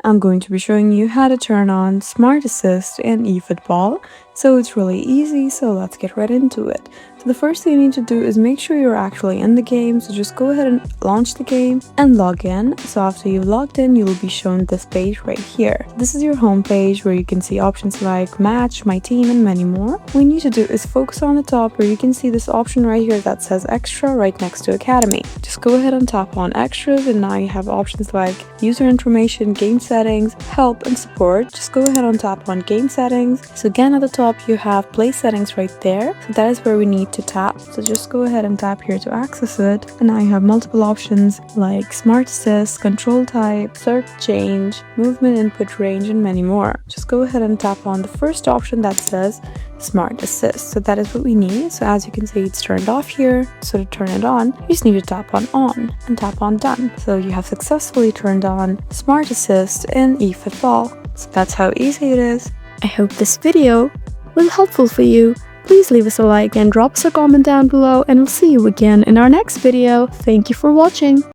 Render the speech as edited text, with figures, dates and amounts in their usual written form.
I'm going to be showing you how to turn on Smart Assist in eFootball. So it's really easy, so let's get right into it. So the first thing you need to do is make sure you're actually in the game. So just go ahead and launch the game and log in. So after you've logged in, you will be shown this page right here. This is your home page where you can see options like match, my team, and many more. What you need to do is focus on the top where you can see this option right here that says extra right next to academy. Just go ahead and tap on extras, and now you have options like user information, game settings, help, and support. Just go ahead and tap on game settings. So again, at the top you have play settings right there. So that is where we need to tap. So just go ahead and tap here to access it. And now you have multiple options like smart assist, control type, circ change, movement input range, and many more. Just go ahead and tap on the first option that says smart assist. So that is what we need. So as you can see, it's turned off here. So to turn it on, you just need to tap on and tap on done. So you have successfully turned on smart assist in eFootball. So that's how easy it is. I hope this video was helpful for you. Please leave us a like and drop us a comment down below, and we'll see you again in our next video. Thank you for watching.